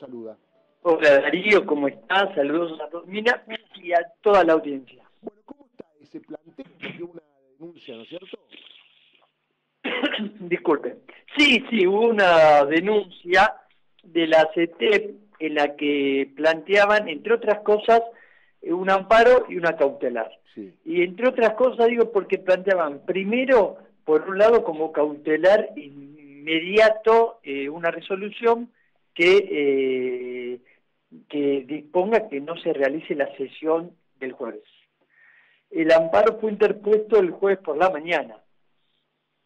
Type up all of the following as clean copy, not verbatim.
saluda. Hola Darío, ¿cómo estás? Saludos a Romina y a toda la audiencia. Bueno, ¿cómo está ese planteo? Porque una denuncia, ¿no es cierto? Disculpen. Sí, hubo una denuncia de la CETEP en la que planteaban, entre otras cosas, un amparo y una cautelar. Sí. Y entre otras cosas digo porque planteaban, primero, por un lado, como cautelar inmediato, una resolución que disponga que no se realice la sesión del jueves. El amparo fue interpuesto el jueves por la mañana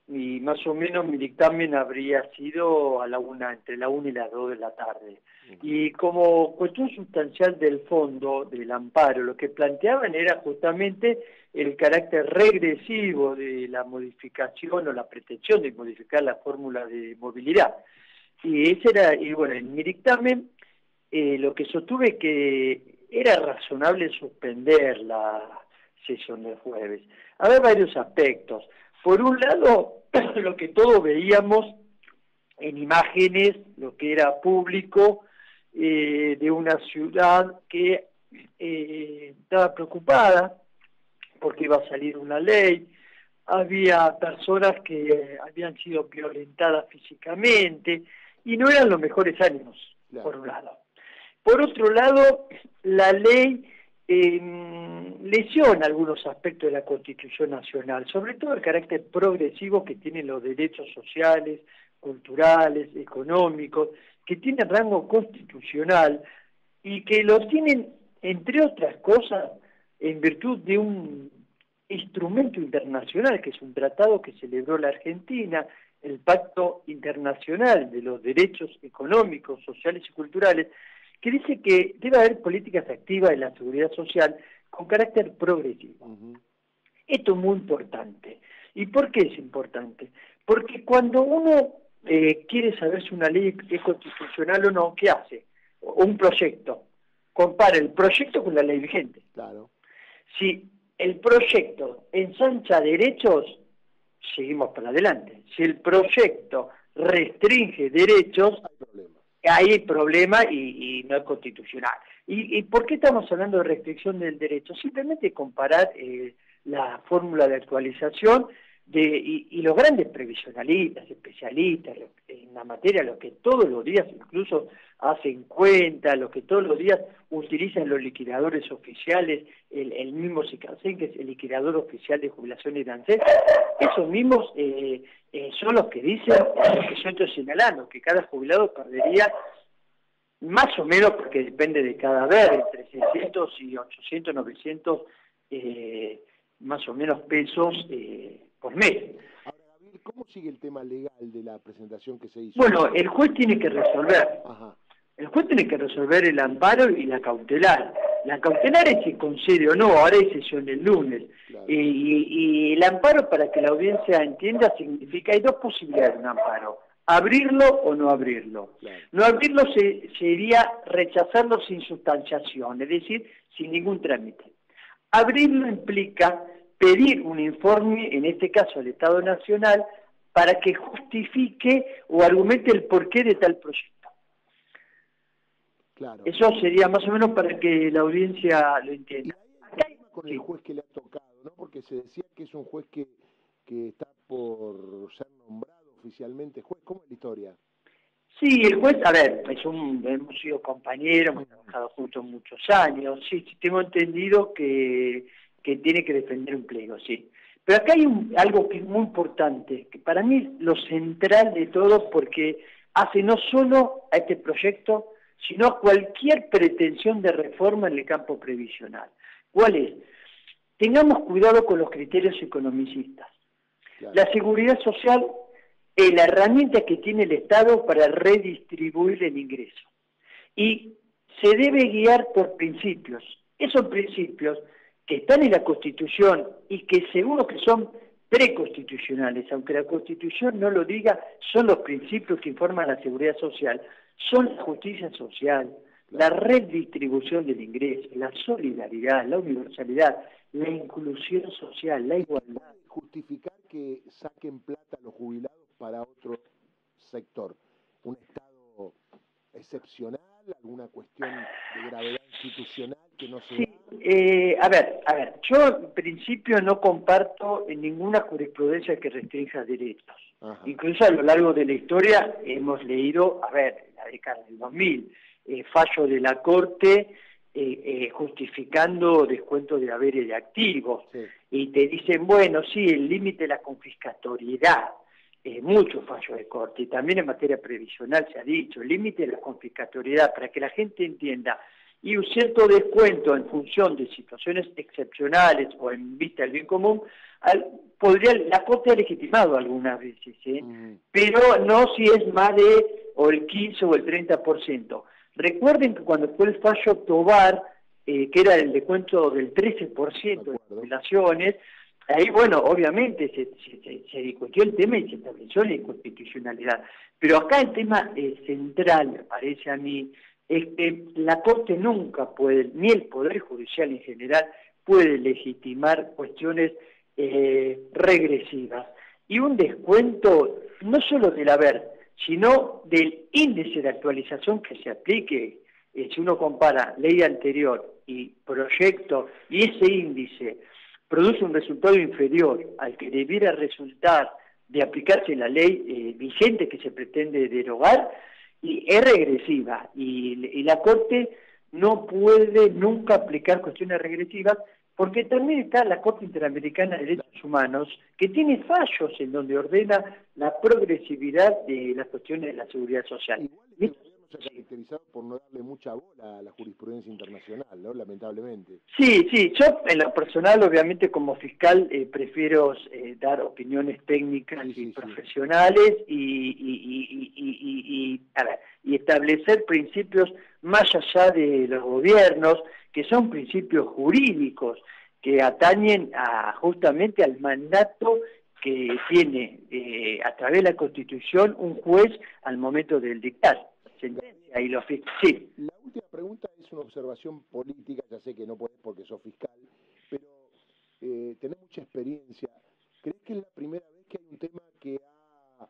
y más o menos mi dictamen habría sido a entre la 1 y las 2 de la tarde. Y como cuestión sustancial del fondo del amparo, lo que planteaban era justamente el carácter regresivo de la modificación o la pretensión de modificar la fórmula de movilidad. Y ese era, y bueno, en mi dictamen lo que sostuve que era razonable suspender la sesión del jueves. Había varios aspectos. Por un lado, lo que todos veíamos en imágenes, lo que era público, de una ciudad que estaba preocupada porque iba a salir una ley, había personas que habían sido violentadas físicamente y no eran los mejores ánimos, Claro. por un lado. Por otro lado, la ley lesiona algunos aspectos de la Constitución Nacional, sobre todo el carácter progresivo que tienen los derechos sociales, culturales, económicos, que tienen rango constitucional y que lo tienen, entre otras cosas, en virtud de un instrumento internacional, que es un tratado que celebró la Argentina, el Pacto Internacional de los Derechos Económicos, Sociales y Culturales, que dice que debe haber políticas activas en la seguridad social con carácter progresivo. Esto es muy importante. ¿Y por qué es importante? Porque cuando uno quiere saber si una ley es constitucional o no, ¿qué hace? Un proyecto. Compara el proyecto con la ley vigente. Claro. Si el proyecto ensancha derechos, seguimos para adelante. Si el proyecto restringe derechos, hay problema y no es constitucional. ¿Y por qué estamos hablando de restricción del derecho? Simplemente comparar la fórmula de actualización y los grandes previsionalistas, especialistas en la materia, los que todos los días incluso hacen cuenta, los que todos los días utilizan los liquidadores oficiales, el mismo SICANSEN, que es el liquidador oficial de jubilación y de ANSES, esos mismos son los que dicen, lo que yo estoy señalando, que cada jubilado perdería más o menos, porque depende de cada haber, entre 600 y 800, 900 más o menos pesos por mes. Ahora, Gabriel, ¿cómo sigue el tema legal de la presentación que se hizo? Bueno, el juez tiene que resolver. Ajá. El juez tiene que resolver el amparo y la cautelar. La cautelar es si concede o no, ahora hay sesión el lunes. Claro. Y el amparo, para que la audiencia entienda, significa, hay dos posibilidades de un amparo: abrirlo o no abrirlo. Claro. No abrirlo sería rechazarlo sin sustanciación, es decir, sin ningún trámite. Abrirlo implica pedir un informe, en este caso al Estado Nacional, para que justifique o argumente el porqué de tal proyecto. Claro. Eso sería más o menos para que la audiencia lo entienda. Y hay un problema con el juez que le ha tocado, ¿no? Porque se decía que es un juez que está por ser nombrado oficialmente juez. ¿Cómo es la historia? Sí, el juez, a ver, hemos sido compañeros, hemos trabajado juntos muchos años, sí, tengo entendido que tiene que defender un pliego, sí. Pero acá hay algo que es muy importante, que para mí es lo central de todo, porque hace no solo a este proyecto, sino a cualquier pretensión de reforma en el campo previsional. ¿Cuál es? Tengamos cuidado con los criterios economicistas. Claro. La seguridad social es la herramienta que tiene el Estado para redistribuir el ingreso. Y se debe guiar por principios. Esos principios que están en la Constitución y que seguro que son preconstitucionales, aunque la Constitución no lo diga, son los principios que informan la seguridad social, son la justicia social, la redistribución del ingreso, la solidaridad, la universalidad, la inclusión social, la igualdad. Justificar que saquen plata a los jubilados para otro sector, un estado excepcional alguna cuestión de gravedad institucional que no se Sí, da? a ver, yo en principio no comparto en ninguna jurisprudencia que restrinja derechos. Ajá. Incluso a lo largo de la historia hemos leído, en la década del 2000, fallo de la Corte justificando descuento de haberes de activos. Sí. Y te dicen, bueno, sí, el límite de la confiscatoriedad, muchos fallos de Corte, y también en materia previsional se ha dicho, el límite de la confiscatoriedad, para que la gente entienda, y un cierto descuento en función de situaciones excepcionales o en vista del bien común, la Corte ha legitimado algunas veces, pero no si es más de o el 15 o el 30%. Recuerden que cuando fue el fallo Tobar, que era el descuento del 13% de jubilaciones, ahí, bueno, obviamente se discutió el tema y se estableció la inconstitucionalidad. Pero acá el tema central, me parece a mí, es que la Corte nunca puede, ni el Poder Judicial en general, puede legitimar cuestiones regresivas. Y un descuento no solo del haber, sino del índice de actualización que se aplique. Si uno compara ley anterior y proyecto, y ese índice produce un resultado inferior al que debiera resultar de aplicarse la ley vigente que se pretende derogar, y es regresiva, y la Corte no puede nunca aplicar cuestiones regresivas, porque también está la Corte Interamericana de Derechos Humanos, que tiene fallos en donde ordena la progresividad de las cuestiones de la seguridad social. Igual el gobierno se ha caracterizado por no darle mucha bola a la jurisprudencia internacional, ¿no? Lamentablemente. Sí, yo en lo personal, obviamente como fiscal, prefiero dar opiniones técnicas y profesionales y establecer principios más allá de los gobiernos, que son principios jurídicos que atañen justamente al mandato que tiene a través de la Constitución un juez al momento del dictar sentencia y sí. La última pregunta es una observación política, ya sé que no podés porque sos fiscal, pero tenés mucha experiencia. ¿Crees que es la primera vez que hay un tema que ha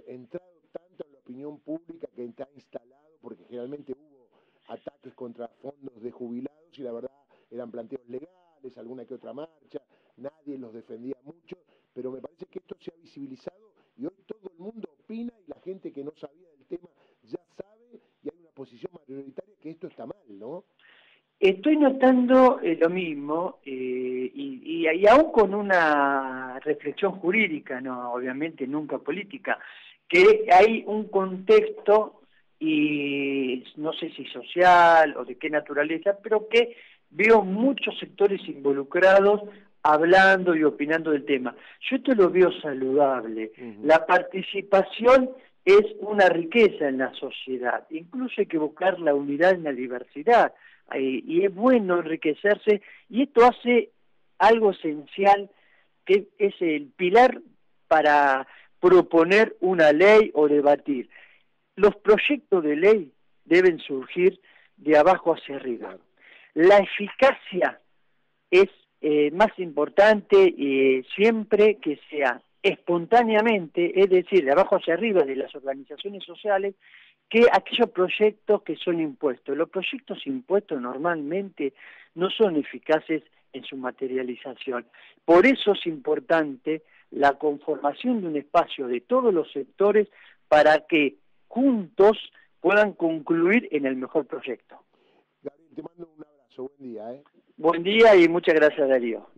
entrado tanto en la opinión pública, que está instalado, porque generalmente hubo ataques contra fondos de jubilados y la verdad eran planteos legales, alguna que otra marcha, nadie los defendía mucho, pero me parece que esto se ha visibilizado y hoy todo el mundo opina y la gente que no sabía del tema ya sabe y hay una posición mayoritaria que esto está mal, ¿no? Estoy notando lo mismo y aún con una reflexión jurídica, no, obviamente nunca política, que hay un contexto y no sé si social o de qué naturaleza, pero que veo muchos sectores involucrados hablando y opinando del tema. Yo esto lo veo saludable. La participación es una riqueza en la sociedad, incluso hay que buscar la unidad en la diversidad, y es bueno enriquecerse, y esto hace algo esencial, que es el pilar para proponer una ley o debatir. Los proyectos de ley deben surgir de abajo hacia arriba. La eficacia es más importante siempre que sea espontáneamente, es decir, de abajo hacia arriba de las organizaciones sociales, que aquellos proyectos que son impuestos. Los proyectos impuestos normalmente no son eficaces en su materialización. Por eso es importante la conformación de un espacio de todos los sectores para que juntos puedan concluir en el mejor proyecto. Gabriel, te mando un abrazo, buen día. Buen día y muchas gracias, Darío.